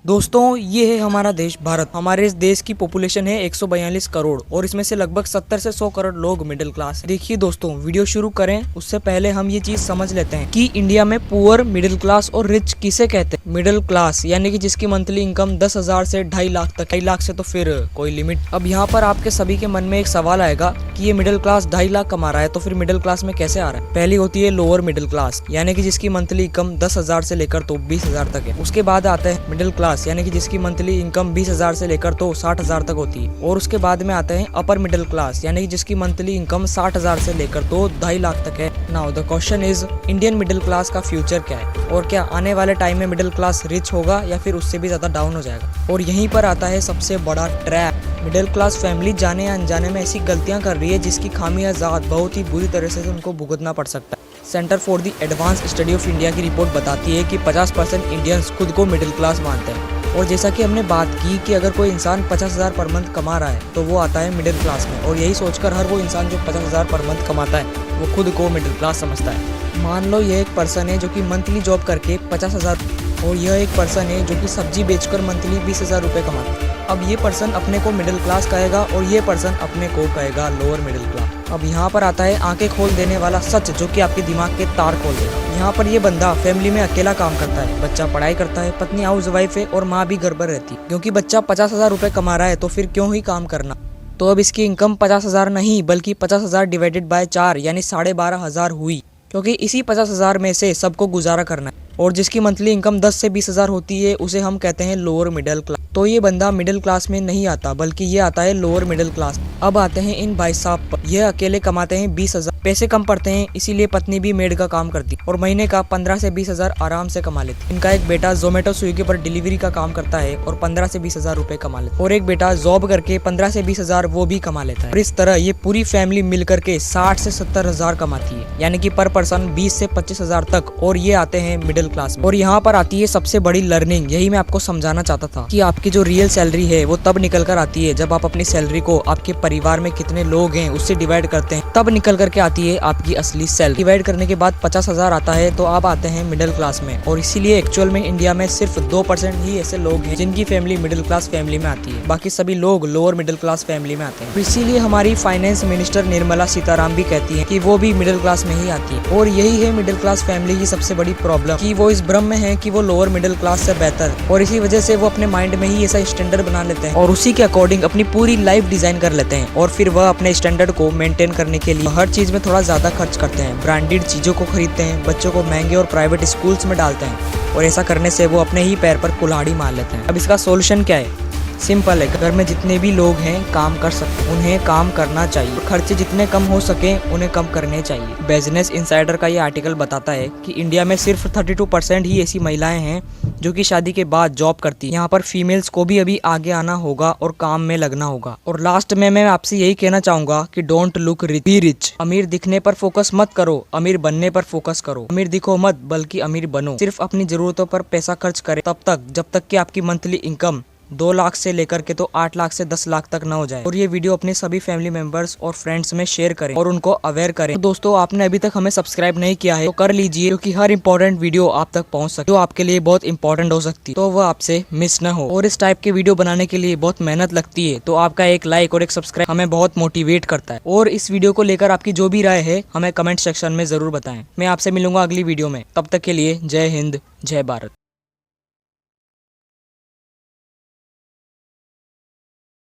दोस्तों ये है हमारा देश भारत। हमारे इस देश की पॉपुलेशन है 142 करोड़ और इसमें से लगभग 70 से 100 करोड़ लोग मिडिल क्लास। देखिए दोस्तों, वीडियो शुरू करें उससे पहले हम ये चीज समझ लेते हैं कि इंडिया में पुअर, मिडिल क्लास और रिच किसे कहते हैं। मिडिल क्लास यानी कि जिसकी मंथली इनकम 10,000 से 2.5 लाख तक। 2.5 लाख से तो फिर कोई लिमिट। अब यहाँ पर आपके सभी के मन में एक सवाल आएगा कि ये मिडिल क्लास 2.5 लाख कमा रहा है तो फिर मिडिल क्लास में कैसे आ रहा है। पहली होती है लोअर मिडिल क्लास यानी कि जिसकी मंथली इनकम 10,000 से लेकर तो 20,000 तक है। उसके बाद आता है मिडिल क्लास यानी कि जिसकी मंथली इनकम 20,000 से लेकर तो 60,000 तक होती है। और उसके बाद में आते हैं अपर मिडिल क्लास यानी कि जिसकी मंथली इनकम 60,000 से लेकर तो 2.5 लाख तक है। Now the question is, Indian middle class का फ्यूचर क्या है और क्या आने वाले टाइम में मिडिल क्लास रिच होगा या फिर उससे भी ज्यादा डाउन हो जाएगा। और यहीं पर आता है सबसे बड़ा ट्रैप। मिडिल क्लास फैमिली जाने या अनजाने में ऐसी गलतियां कर रही है जिसकी खामियाजात बहुत ही बुरी तरह से उनको भुगतना पड़ सकता है। Centre for the advance study of India की रिपोर्ट बताती है कि 50% इंडियंस खुद को मिडिल क्लास मानते हैं। और जैसा कि हमने बात की कि अगर कोई इंसान 50,000 पर मंथ कमा रहा है तो वो आता है मिडिल क्लास में। और यही सोचकर हर वो इंसान जो 50,000 पर मंथ कमाता है वो खुद को मिडिल क्लास समझता है। मान लो ये एक पर्सन है जो कि मंथली जॉब करके 50,000 और यह एक पर्सन है जो कि सब्जी बेचकर मंथली 20,000 रुपये कमाता है। अब ये पर्सन अपने को मिडिल क्लास कहेगा और ये पर्सन अपने को कहेगा लोअर मिडिल क्लास। अब यहाँ पर आता है आंखें खोल देने वाला सच जो कि आपके दिमाग के तार खोल देगा। यहाँ पर ये बंदा फैमिली में अकेला काम करता है, बच्चा पढ़ाई करता है, पत्नी हाउस वाइफ है और माँ भी घर पर रहती है। क्योंकि बच्चा 50,000 रुपये कमा रहा है तो फिर क्यों ही काम करना। तो अब इसकी इनकम 50,000 नहीं बल्कि 50,000 डिवाइडेड बाय 4 यानी 12,500 हुई। क्योंकि इसी 50,000 में से सबको गुजारा करना है। और जिसकी मंथली इनकम 10 से 20,000 होती है उसे हम कहते हैं लोअर मिडिल क्लास। तो ये बंदा मिडिल क्लास में नहीं आता बल्कि ये आता है लोअर मिडिल क्लास। अब आते हैं इन भाई साहब पर। ये अकेले कमाते हैं 20,000, पैसे कम पड़ते हैं इसीलिए पत्नी भी मेड का काम करती और महीने का 15 से 20,000 आराम से कमा लेती। इनका एक बेटा जोमेटो स्विगी पर डिलीवरी का काम करता है और 15 से 20,000 रुपए कमा लेता है। और एक बेटा जॉब करके 15 से 20,000 वो भी कमा लेता है। और इस तरह ये पूरी फैमिली मिल करके 60 से 70,000 कमाती है यानी कि पर पर्सन 20 से 25,000 तक। और ये आते हैं मिडिल क्लास में। और यहाँ पर आती है सबसे बड़ी लर्निंग। यही मैं आपको समझाना चाहता था कि आपकी जो रियल सैलरी है वो तब निकल कर आती है जब आप अपनी सैलरी को आपके परिवार में कितने लोग हैं उससे डिवाइड करते हैं, तब निकल करके आती है आपकी असली सैलरी। डिवाइड करने के बाद 50,000 आता है तो आप आते हैं मिडिल क्लास में। और इसीलिए एक्चुअल में इंडिया में सिर्फ 2% ही ऐसे लोग हैं जिनकी फैमिली मिडिल क्लास फैमिली में आती है, बाकी सभी लोग लोअर मिडिल क्लास फैमिली में आते हैं। तो इसीलिए हमारी फाइनेंस मिनिस्टर निर्मला सीतारामन भी कहती है कि वो भी मिडिल क्लास में ही आती है। और यही है मिडिल क्लास फैमिली की सबसे बड़ी प्रॉब्लम कि वो इस भ्रम में है कि वो लोअर मिडिल क्लास से बेहतर, और इसी वजह से वो अपने माइंड में ही ऐसा स्टैंडर्ड बना लेते हैं और उसी के अकॉर्डिंग अपनी पूरी लाइफ डिजाइन कर लेते हैं। और फिर वह अपने स्टैंडर्ड को मेंटेन करने के लिए हर चीज में थोड़ा ज्यादा खर्च करते हैं, ब्रांडेड चीजों को खरीदते हैं, बच्चों को महंगे और प्राइवेट स्कूल्स में डालते हैं। और ऐसा करने से वो अपने ही पैर पर कुल्हाड़ी मार लेते हैं। अब इसका सोल्यूशन क्या है? सिंपल है, घर में जितने भी लोग हैं काम कर सकते उन्हें काम करना चाहिए। खर्चे जितने कम हो सके उन्हें कम करने चाहिए। बिजनेस इनसाइडर का ये आर्टिकल बताता है कि इंडिया में सिर्फ 32% ही ऐसी महिलाएं हैं जो कि शादी के बाद जॉब करती है। यहाँ पर फीमेल्स को भी अभी आगे आना होगा और काम में लगना होगा। और लास्ट में मैं आपसे यही कहना चाहूंगा कि don't look rich, be rich. अमीर दिखने पर फोकस मत करो, अमीर बनने पर फोकस करो। अमीर दिखो मत बल्कि अमीर बनो। सिर्फ अपनी जरूरतों पर पैसा खर्च करें तब तक जब तक कि आपकी मंथली इनकम 2 लाख से लेकर के तो 8 लाख से 10 लाख तक न हो जाए। और ये वीडियो अपने सभी फैमिली मेंबर्स और फ्रेंड्स में शेयर करें और उनको अवेयर करें। तो दोस्तों, आपने अभी तक हमें सब्सक्राइब नहीं किया है तो कर लीजिए, क्योंकि हर इंपॉर्टेंट वीडियो आप तक पहुंच सकती है जो आपके लिए बहुत इंपॉर्टेंट हो सकती है, तो वह आपसे मिस न हो। और इस टाइप के वीडियो बनाने के लिए बहुत मेहनत लगती है, तो आपका एक लाइक और एक सब्सक्राइब हमें बहुत मोटिवेट करता है। और इस वीडियो को लेकर आपकी जो भी राय है हमें कमेंट सेक्शन में जरूर बताएं। मैं आपसे मिलूंगा अगली वीडियो में, तब तक के लिए जय हिंद, जय भारत।